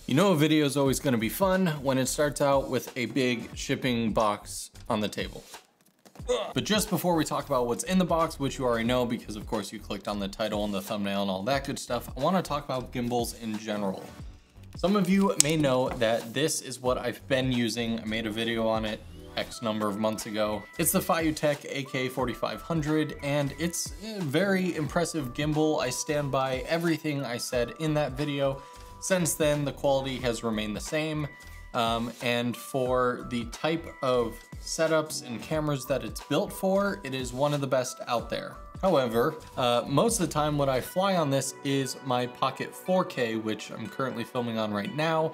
You know a video is always going to be fun when it starts out with a big shipping box on the table. But just before we talk about what's in the box, which you already know because of course you clicked on the title and the thumbnail and all that good stuff, I want to talk about gimbals in general. Some of you may know that this is what I've been using. I made a video on it X number of months ago. It's the Fiutech AK4500 and it's a very impressive gimbal. I stand by everything I said in that video. Since then, the quality has remained the same. And for the type of setups and cameras that it's built for, it is one of the best out there. However, most of the time what I fly on this is my Pocket 4K, which I'm currently filming on right now,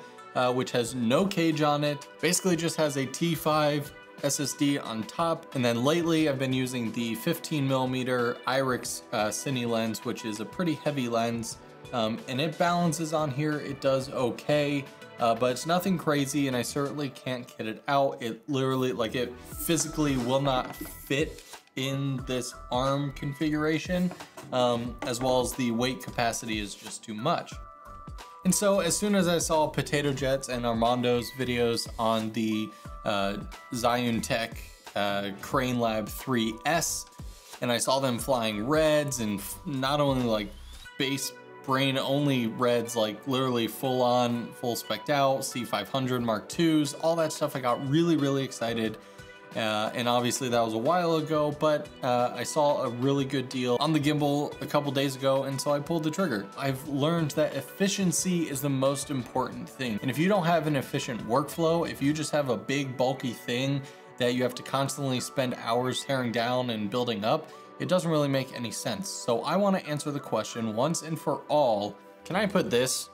which has no cage on it. Basically just has a T5 SSD on top. And then lately I've been using the 15mm IRIX Cine lens, which is a pretty heavy lens. And it balances on here, it does okay, but it's nothing crazy and I certainly can't get it out. It literally, like it physically will not fit in this arm configuration, as well as the weight capacity is just too much. And so as soon as I saw Potato Jet's and Armando's videos on the Zhiyun Tech Crane Lab 3S, and I saw them flying reds and not only like base brain only reds, like literally full on, full spec'd out, C500 Mark IIs, all that stuff, I got really excited. And obviously that was a while ago, but I saw a really good deal on the gimbal a couple days ago, and so I pulled the trigger. I've learned that efficiency is the most important thing. And if you don't have an efficient workflow, if you just have a big bulky thing that you have to constantly spend hours tearing down and building up, it doesn't really make any sense. So I want to answer the question once and for all, can I put this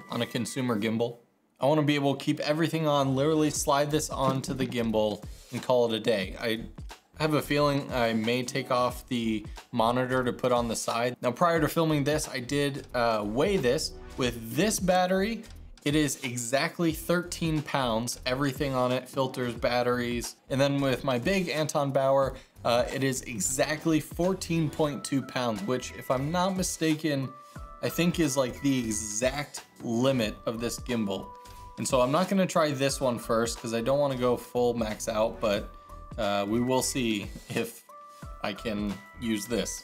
on a consumer gimbal? I want to be able to keep everything on, literally slide this onto the gimbal and call it a day. I have a feeling I may take off the monitor to put on the side. Now prior to filming this, I did weigh this. With this battery, it is exactly 13 pounds, everything on it, filters, batteries. And then with my big Anton Bauer, it is exactly 14.2 pounds, which if I'm not mistaken, I think is like the exact limit of this gimbal. And so I'm not gonna try this one first because I don't wanna go full max out, but we will see if I can use this.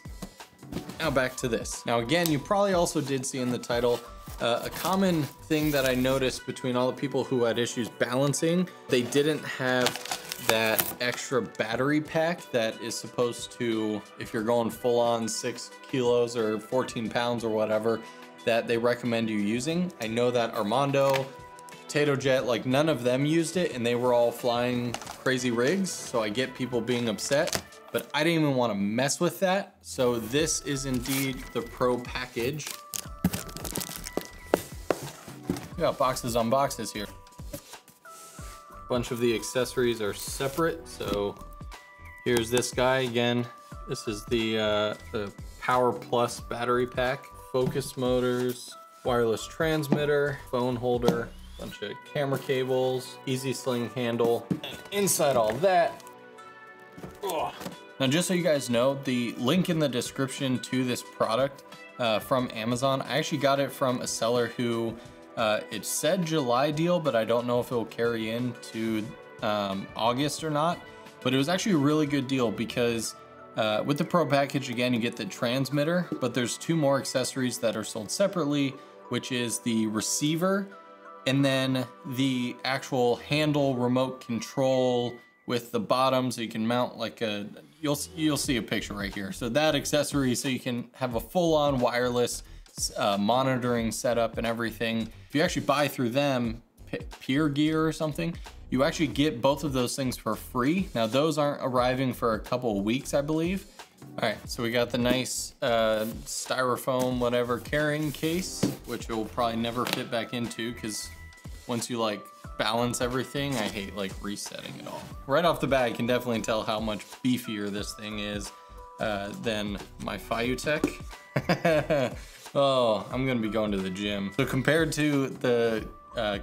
Now back to this. Now again, you probably also did see in the title, a common thing that I noticed between all the people who had issues balancing, they didn't have that extra battery pack that is supposed to, if you're going full on 6 kilos or 14 pounds or whatever, that they recommend you using. I know that Armando, Potato Jet, like none of them used it and they were all flying crazy rigs. So I get people being upset, but I didn't even want to mess with that. So this is indeed the Pro package. We got boxes on boxes here. Bunch of the accessories are separate. So here's this guy again. This is the Power Plus battery pack, focus motors, wireless transmitter, phone holder, bunch of camera cables, easy sling handle. And inside all that, now just so you guys know, the link in the description to this product from Amazon, I actually got it from a seller who it said July deal, but I don't know if it will carry into August or not. But it was actually a really good deal because with the Pro package, again, you get the transmitter, but there's two more accessories that are sold separately, which is the receiver and then the actual handle remote control with the bottom, so you can mount like a, you'll see a picture right here. So that accessory, so you can have a full-on wireless monitoring setup and everything. If you actually buy through them, Peer Gear or something, you actually get both of those things for free. Now those aren't arriving for a couple of weeks, I believe. All right, so we got the nice styrofoam whatever carrying case, which it will probably never fit back into because once you like balance everything, I hate like resetting it all. Right off the bat, you can definitely tell how much beefier this thing is than my Fiutech. Oh, I'm gonna be going to the gym. So compared to the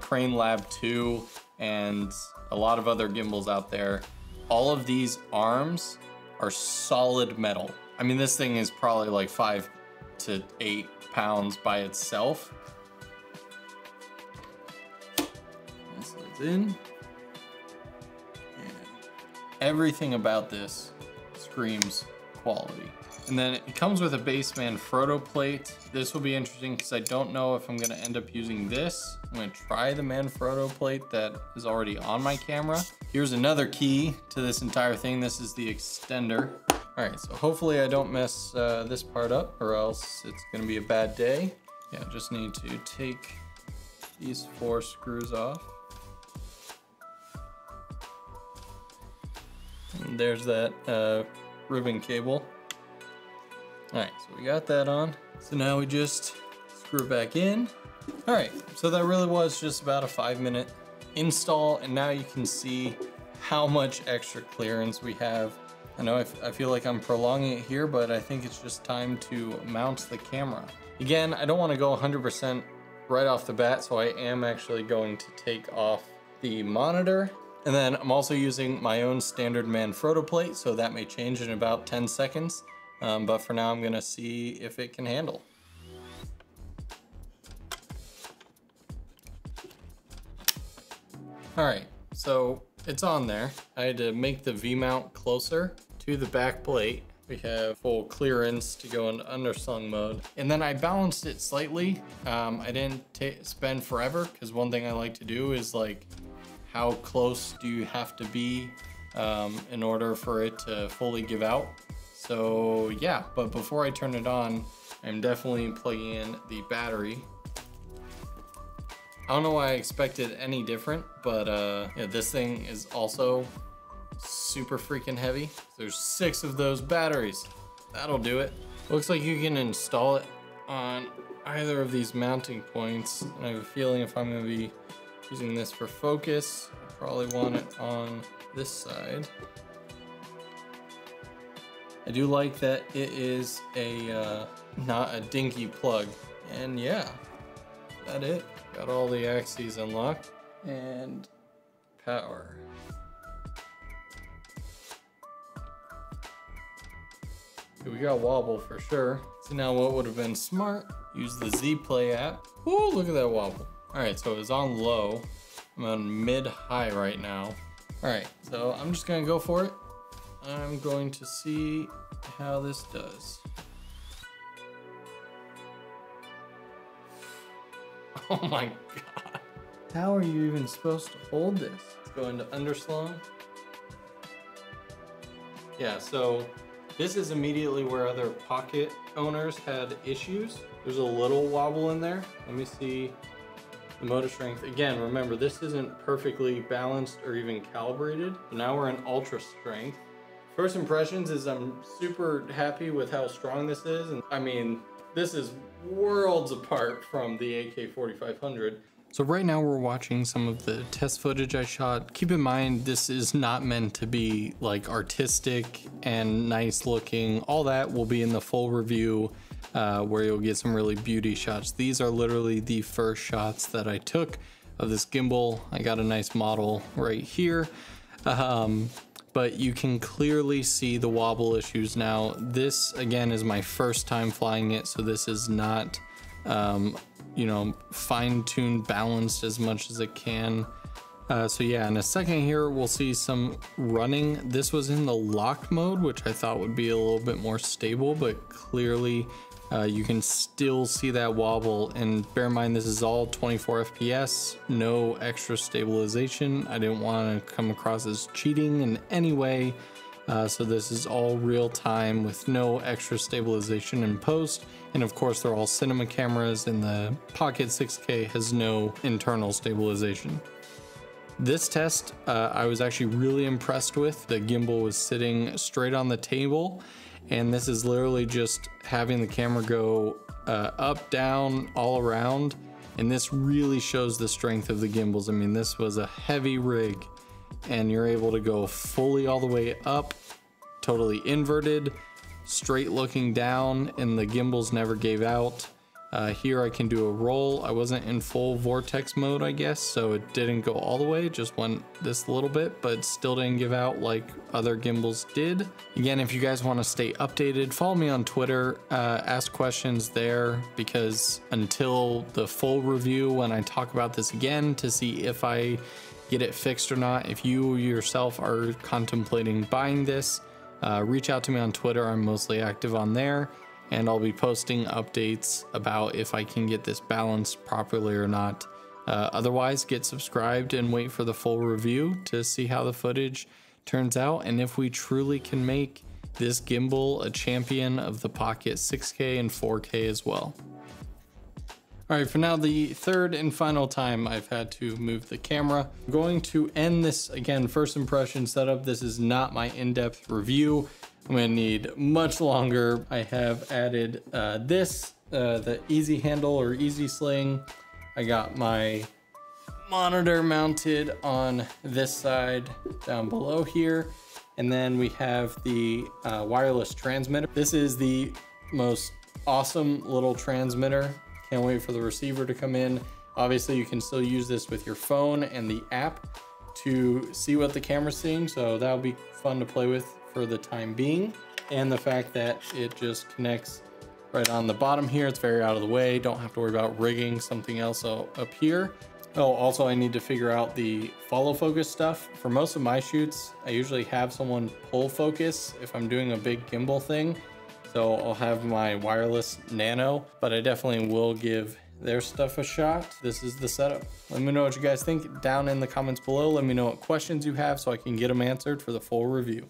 Crane Lab 2 and a lot of other gimbals out there, all of these arms are solid metal. I mean, this thing is probably like 5 to 8 pounds by itself. in. And everything about this screams quality. And then it comes with a base Manfrotto plate. This will be interesting because I don't know if I'm gonna end up using this. I'm gonna try the Manfrotto plate that is already on my camera. Here's another key to this entire thing. This is the extender. All right, so hopefully I don't mess this part up or else it's gonna be a bad day. Yeah, just need to take these 4 screws off. And there's that ribbon cable. All right, so we got that on. So now we just screw it back in. All right, so that really was just about a 5-minute install, and now you can see how much extra clearance we have. I know I feel like I'm prolonging it here, but I think it's just time to mount the camera. Again, I don't want to go 100% right off the bat, so I am actually going to take off the monitor. And then I'm also using my own standard Manfrotto plate, so that may change in about 10 seconds. But for now, I'm gonna see if it can handle. All right, so it's on there. I had to make the V-mount closer to the back plate. We have full clearance to go into underslung mode. And then I balanced it slightly. I didn't spend forever, because one thing I like to do is like, how close do you have to be in order for it to fully give out? So yeah, but before I turn it on, I'm definitely plugging in the battery. I don't know why I expected any different, but yeah, this thing is also super freaking heavy. There's 6 of those batteries. That'll do it. Looks like you can install it on either of these mounting points. And I have a feeling if I'm gonna be using this for focus, I probably want it on this side. I do like that it is a not a dinky plug. And yeah, that's it. Got all the axes unlocked and power. Okay, we got wobble for sure. So now what would have been smart, use the Zplay app. Ooh, look at that wobble. All right, so it's on low. I'm on mid-high right now. All right, so I'm just gonna go for it. I'm going to see how this does. Oh my God. How are you even supposed to hold this? Let's go into underslung. Yeah, so this is immediately where other pocket owners had issues. There's a little wobble in there. Let me see the motor strength. Again, remember, this isn't perfectly balanced or even calibrated. So now we're in ultra strength. First impressions is I'm super happy with how strong this is. And I mean, this is worlds apart from the AK-4500. So right now we're watching some of the test footage I shot. Keep in mind, this is not meant to be like artistic and nice looking. All that will be in the full review where you'll get some really beauty shots. These are literally the first shots that I took of this gimbal. I got a nice model right here. But you can clearly see the wobble issues now. This, again, is my first time flying it, so this is not, you know, fine-tuned, balanced as much as it can. So yeah, in a second here, we'll see some running. This was in the lock mode, which I thought would be a little bit more stable, but clearly you can still see that wobble. And bear in mind, this is all 24 FPS, no extra stabilization. I didn't want to come across as cheating in any way. So this is all real time with no extra stabilization in post. And of course, they're all cinema cameras, and the Pocket 6K has no internal stabilization. This test, I was actually really impressed with. The gimbal was sitting straight on the table, and this is literally just having the camera go up, down, all around. And this really shows the strength of the gimbals. I mean, this was a heavy rig, and you're able to go fully all the way up, totally inverted, straight looking down, and the gimbals never gave out. Here I can do a roll. I wasn't in full vortex mode, I guess, so it didn't go all the way, just went this little bit, but still didn't give out like other gimbals did. Again, if you guys want to stay updated, follow me on Twitter, ask questions there, because until the full review, when I talk about this again to see if I get it fixed or not. If you yourself are contemplating buying this, reach out to me on Twitter. I'm mostly active on there, and I'll be posting updates about if I can get this balanced properly or not. Otherwise, get subscribed and wait for the full review to see how the footage turns out and if we truly can make this gimbal a champion of the Pocket 6K and 4K as well. All right, for now, the third and final time I've had to move the camera. I'm going to end this, again, first impression setup. This is not my in-depth review. I'm gonna need much longer. I have added the Easy Handle or Easy Sling. I got my monitor mounted on this side down below here. And then we have the wireless transmitter. This is the most awesome little transmitter. Can't wait for the receiver to come in. Obviously, you can still use this with your phone and the app to see what the camera's seeing. So that'll be fun to play with for the time being. And the fact that it just connects right on the bottom here. It's very out of the way. Don't have to worry about rigging something else up here. Oh, also I need to figure out the follow focus stuff. For most of my shoots, I usually have someone pull focus if I'm doing a big gimbal thing. So I'll have my wireless Nano, but I definitely will give their stuff a shot. This is the setup. Let me know what you guys think down in the comments below. Let me know what questions you have so I can get them answered for the full review.